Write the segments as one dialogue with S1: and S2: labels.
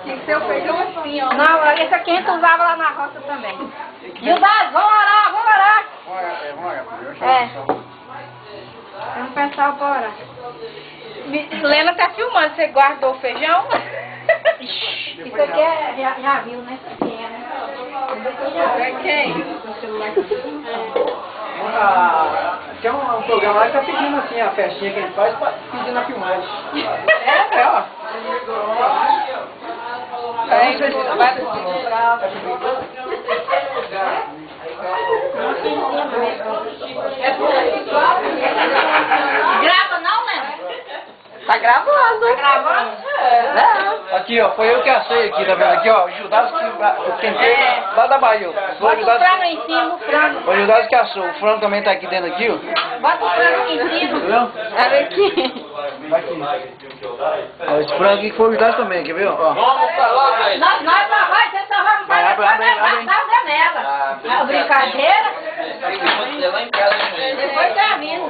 S1: Tinha que ser o feijão assim, ó.
S2: Não, esse aqui a gente usava lá na roça também. E o das, vamos orar, vamos orar. Vamos pensar para orar.
S1: Lena tá filmando, você guardou o feijão?
S2: Isso aqui é, já viu, né? Isso aqui é, né?
S3: Tem um programa lá que tá pedindo assim a festinha que a gente faz, pedindo a filmagem. Ó.
S1: Aí, vai
S2: Grava não, Lena?
S1: Tá gravando.
S2: Tá gravando?
S3: Aqui, ó, foi eu que assei aqui, tá vendo? Aqui, ó, o Judas que eu tentei lá da Bahia. Foi
S2: Bota o frango em cima, o frango.
S3: O Judas que assou. O frango também tá aqui dentro aqui, ó.
S2: Bota o frango aqui em cima.
S3: Entendeu?
S1: Olha aqui.
S3: Ó, esse frango aqui foi o Judas também, quer ver? Ó.
S2: Nós vai, você só vai
S3: Vai, abre,
S2: nela. Brincadeira. Depois termina.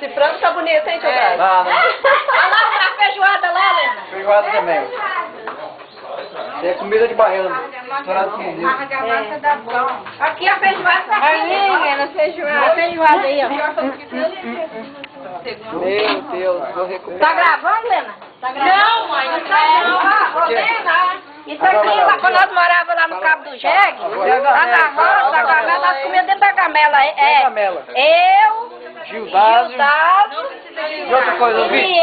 S1: Esse frango tá bonito, hein, tio Brás?
S3: Ah, não.
S2: Olha lá a feijoada lá, Lena.
S3: Feijoada também. Isso é comida de baiano. Misturado com mineiro.
S2: Argamassa da pão. Aqui a feijoada tá aqui.
S1: Lena, feijoada.
S2: A feijoada aí, ó.
S1: Meu Deus, vou recuperar.
S2: Tá gravando, Lena? Tá gravando?
S1: Não, mãe, não tá.
S2: Lena. Isso aqui, lá, quando nós morávamos lá no Cabo do Jegue, lá na roça, da gamela, nós comíamos dentro da gamela.
S3: Gamela.
S2: Eu,
S3: Gildásio. E outra coisa, eu vim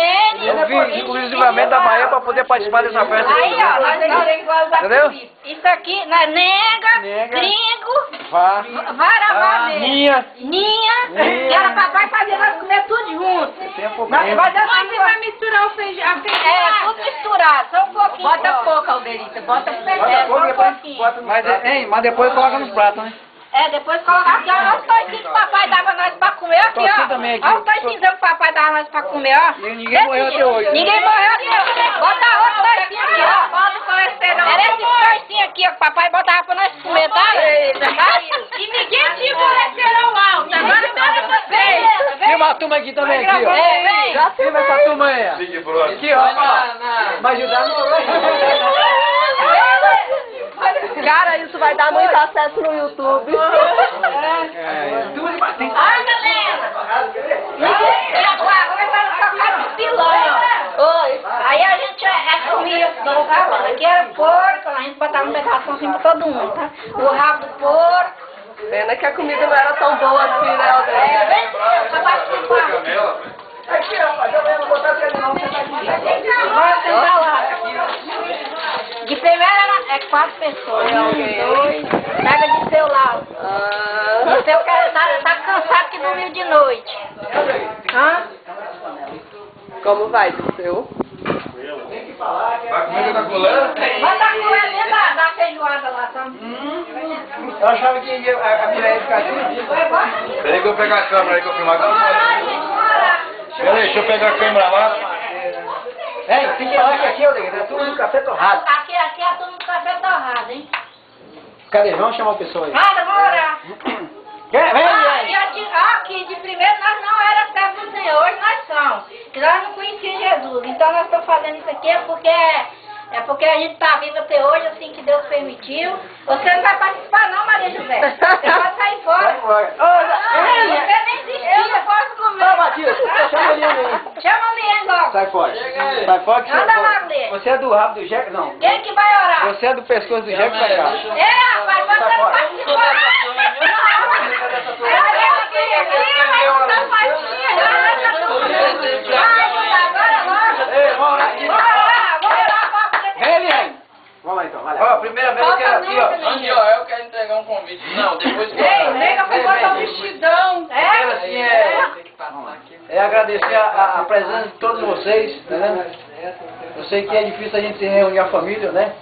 S3: exclusivamente da Bahia para poder participar dessa festa.
S2: Aí, ó, nós temos igual da
S3: Entendeu?
S2: Isso aqui, nega, gringo,
S3: Vá.
S2: varavá,
S3: Ninha.
S2: que era papai fazia nós comer tudo junto. Mas você vai misturar o feijão, a feijoada? Tudo misturado, só um pouquinho. Bota pouco, Alderita, bota
S3: Pouco,
S2: um
S3: depois
S2: pouquinho.
S3: bota no- mas depois coloca nos pratos, né?
S2: Depois colocar aqui, ó, olha os toicinhos que o papai dava nós pra comer, aqui,
S3: Toicinho
S2: ó.
S3: também aqui.
S2: Olha os toicinhos que o papai dava nós pra comer, ó.
S3: E ninguém morreu até hoje.
S2: Ninguém morreu até hoje. Bota outro toicinho aqui, ó. Bota o colesterol. Era esse toicinho aqui, ó, que o papai botava pra nós comer, tá? E ninguém tinha colesterol alto, agora toda vocês.
S3: Filma a turma aqui também, aqui, ó.
S2: Vem.
S3: Já filma essa turma aí, ó. Aqui, ó. Mas ajudar no...
S1: Cara, isso vai dar muito acesso no YouTube.
S2: Ai, galera. E agora vai tocar de pilanha, ó.
S1: Oi.
S2: Aí a gente comia, aqui era porco, a gente botava um pedaço assim pra todo mundo, tá? O rabo do porco.
S1: Pena que a comida não era tão boa assim, né, Alderita?
S2: Vem, pra participar.
S3: Aqui, rapaz, eu vou botar aquele não, você tá aqui.
S2: Bora sentar lá. De primeira é 4 pessoas. Dois. Pega de seu lado. O seu tá cansado que dormiu de noite. Hã?
S1: Como vai do seu?
S4: Vai comer da colher?
S2: Bota a colher dentro da feijoada lá, tá?
S3: Eu achava que a mulher ia ficar assim.
S4: Peraí que eu vou pegar a câmera aí que eu filmar. Peraí, deixa eu pegar a câmera lá.
S3: Ei, tem que falar que aqui, ó, é tudo no café torrado.
S2: Aqui é tudo no café torrado, hein?
S3: Cadê? Vamos chamar o pessoal aí.
S2: Vamos orar.
S3: Vem.
S2: Aqui de primeiro nós não era servo do Senhor, hoje nós somos. E nós não conhecíamos Jesus. Então nós estamos fazendo isso aqui porque a gente está vivo até hoje, assim que Deus permitiu. Você não vai participar não, Maria José. Você pode sair fora. Você nem existia. Eu não posso comer.
S3: Ô, Matias, chama ele aí.
S2: Chama o Liane logo.
S3: Sai fora. Sai fora que
S2: Anda lá, Liane.
S3: você é do rabo do Jeque? Não.
S2: Quem que vai orar?
S3: Você é do pescoço do Jeque pra cá.
S2: Rapaz, você não participou.
S3: Ei, vamos lá. Vem, Eliane. Vamos lá então, vai lá. Ó, primeira vez que era aqui, ó.
S4: Aqui, ó, eu quero entregar um convite. Não, depois que
S2: Nega, foi botar um vestidão.
S3: Primeiro, assim, é agradecer a presença de todos vocês, tá vendo? Eu sei que é difícil a gente se reunir a família, né?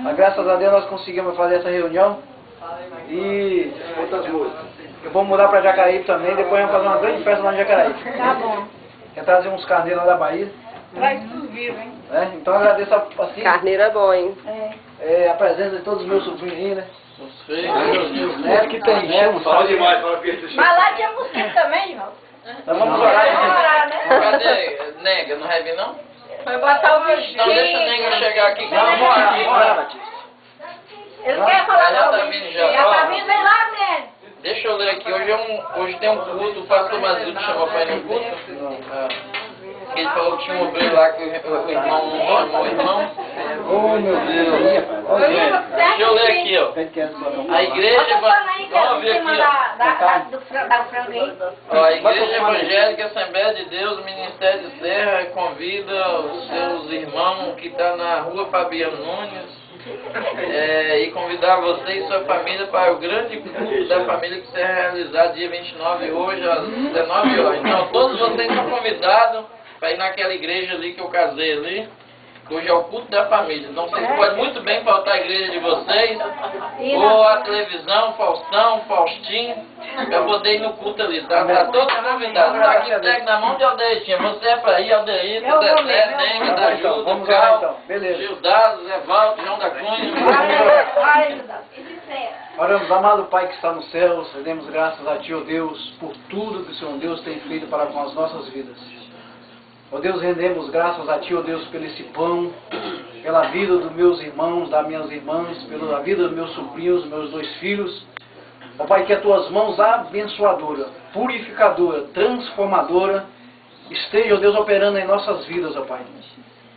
S3: Mas graças a Deus nós conseguimos fazer essa reunião. E outras músicas. Eu vou mudar para Jacareí também, depois vamos fazer uma grande festa lá em Jacareí.
S2: Tá bom.
S3: Quer trazer uns carneiros lá da Bahia.
S2: Traz tudo vivo, hein?
S3: Então eu agradeço assim,
S1: Carneiro é bom, hein?
S3: a presença de todos os meus sobrinhos aí, né?
S4: Os filhos.
S3: Meus netos que tem netos.
S4: Fala demais, fala que
S2: Mas lá tinha mosquito também, irmão.
S3: Então vamos orar.
S4: Cadê? Nega, não vai vir não?
S1: Foi botar o
S4: Então deixa a nega
S1: vestido.
S4: chegar aqui.
S3: Vamos orar, vamos orar, Batista.
S2: Ele quer falar
S4: Já tá
S2: comigo.
S4: vindo já.
S2: Já tá
S4: Ó.
S2: vindo, vem lá, Nélio.
S4: Deixa eu ler aqui. Hoje tem um culto. O pastor Mazildo chamou pra ir no culto. Ele falou que tinha um obreiro lá que o irmão não chamou o irmão.
S3: Oh, meu Deus.
S4: Deixa eu ler aqui, ó. A igreja... Vamos ver aqui, ó.
S2: Da frango aí.
S4: Ó, a Igreja Evangélica Assembleia de Deus, Ministério de Serra, convida os seus irmãos que estão na rua Fabiano Nunes e convidar você e sua família para o grande culto da família que será realizado dia 29 hoje às 19 horas. Então todos vocês são convidados para ir naquela igreja ali que eu casei ali. Hoje é o culto da família. Então vocês podem muito bem faltar a igreja de vocês, ou a televisão, Faustão, Faustinho, para poder ir no culto ali, tá? Tá todos convidados. Tá aqui entregue na mão de Aldeitinha. Você é para ir, Aldeita, Zé, Nenga, da Ajuda,
S3: Vamos lá então, beleza.
S4: Gildardo, Zé Valdo, João da Cunha.
S3: Oramos, amado Pai que está nos céus, rendemos graças a Ti, ó Deus, por tudo que o Senhor Deus tem feito para com as nossas vidas. Ó Deus, rendemos graças a Ti, ó Deus, pelo esse pão, pela vida dos meus irmãos, das minhas irmãs, pela vida dos meus sobrinhos, meus 2 filhos. Ó Pai, que as Tuas mãos abençoadoras, purificadoras, transformadoras, estejam, ó Deus, operando em nossas vidas, ó Pai.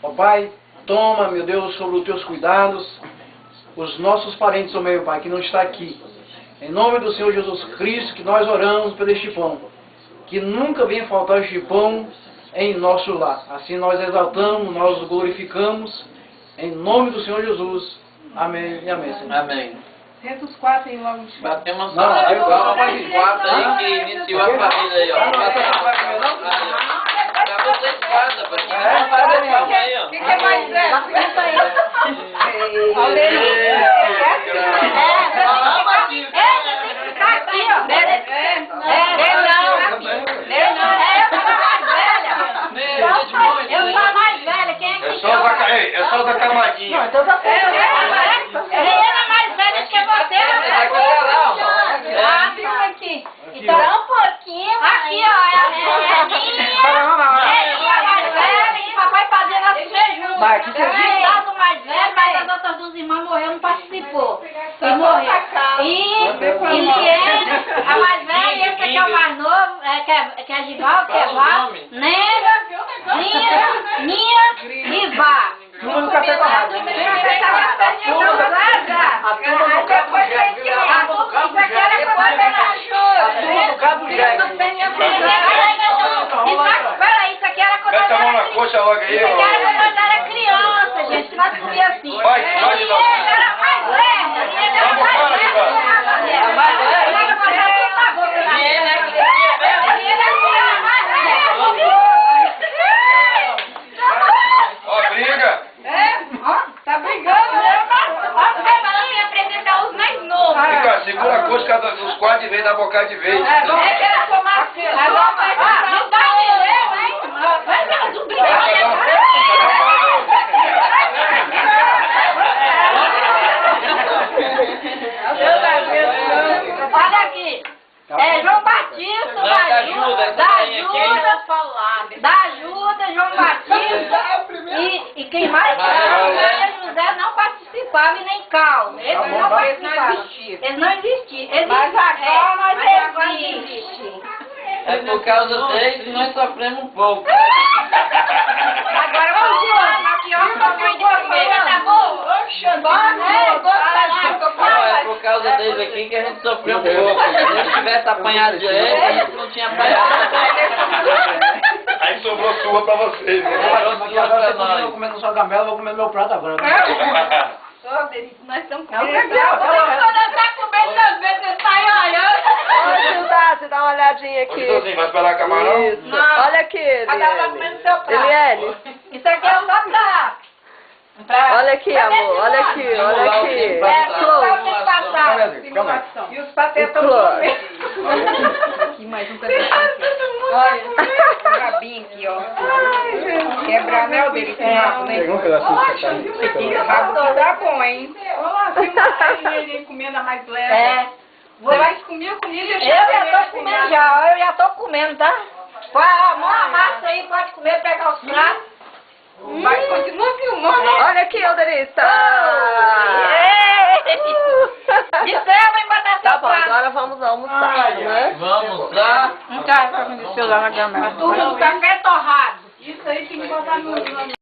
S3: Ó Pai, toma, meu Deus, sobre os Teus cuidados, os nossos parentes, ó meu Pai, que não está aqui. Em nome do Senhor Jesus Cristo, que nós oramos por este pão. Que nunca venha faltar este pão em nosso lar. Assim nós exaltamos, nós o glorificamos, em nome do Senhor Jesus. Amém e amém, Senhor.
S4: Amém.
S1: Senta os 4 aí logo.
S4: Batemos
S3: Não,
S4: uma
S3: eu-
S4: palma para os 4 aí que iniciou a família aí, ó. Pra vocês 4, para quem não sabe, palma aí, ó.
S1: Quem que é mais velho?
S4: É só da camadinha.
S2: Então, um pouquinho. Aqui, ó, é a minha mais velha, que papai fazendo as jejum.
S3: Mas que
S2: É do mais velho, mas as outras 2 irmãs morreram, não participou. E morreu. E Liene, a mais velha, e esse aqui é o mais novo, que é Givaldo, que é Vá, Nega, Ninha e Vá.
S3: Turma do Café com a Rádio. A turma do Cabo Jegue. A turma do Cabo Jegue.
S2: Peraí, isso aqui era quando
S4: Mete a mão na coxa logo aí,
S2: isso aqui
S4: ó.
S2: era quando eu era criança, gente, que nós comíamos assim.
S4: Vai,
S2: E ele era mais velho, e ele era mais velho. Mais velho.
S4: Ó, briga.
S1: Tá brigando, né?
S4: Vem cá, segura a coxa dos 4 de vez, dá bocada de vez.
S2: Olha aqui. É João Batista,
S4: Não, da ajuda, essa daí aqui.
S2: da ajuda, João Batista e quem mais? Maria José não participava e nem Cal. Eles não participavam. Eles não existiam.
S1: Mas agora nós
S2: existem.
S4: É por causa deles que nós sofremos um pouco.
S2: Agora vamos lá. Aqui, ó, mamãe de primeira, tá bom?
S4: É por causa deles aqui que a gente sofreu um pouco. Se eles tivessem apanhado direito, a gente não tinha apanhado.
S5: Aí sobrou sua pra vocês, né?
S3: Aqui agora você continua comendo sua gamela, eu vou comer meu prato agora.
S1: Ô, Denise, nós estamos
S3: Não,
S1: comendo.
S2: Tá comendo às vezes, você tá olhando.
S6: Ô, Gildade, dá uma olhadinha
S5: Ô,
S6: aqui.
S5: Joãozinho, vai esperar camarão?
S6: Isso. Olha aqui,
S2: Cada um vai
S6: Eliane.
S2: comendo seu prato.
S6: Eliane,
S2: Isso aqui é só pra...
S6: olha aqui, amor. Olha aqui, olha aqui.
S2: Close. Tem que passar.
S3: Calma aí.
S1: E os patês estão
S6: Close.
S1: comendo. Aqui mais um pedacinho. Olha, o rabinho aqui, ó. Quebrar, né, o dele com rabo, né?
S3: Pegou um pedacinho de castanha.
S1: O rabo que tá bom, hein? Olha lá, filma aí ele comendo a mais leve.
S2: É.
S1: Você vai comer comida e
S2: Eu já tô comendo já, eu já tô comendo, tá? Mó massa aí, pode comer, pegar os pratos.
S1: Mas continua filmando.
S6: Olha aqui, Alderista.
S2: Dissela e botar
S6: Tá
S2: seu
S6: bom,
S2: prato.
S6: agora vamos almoçar, né?
S4: Vamos lá.
S1: Não tá, pra me celular na câmera.
S2: Tudo café torrado.
S1: Isso aí tem que botar no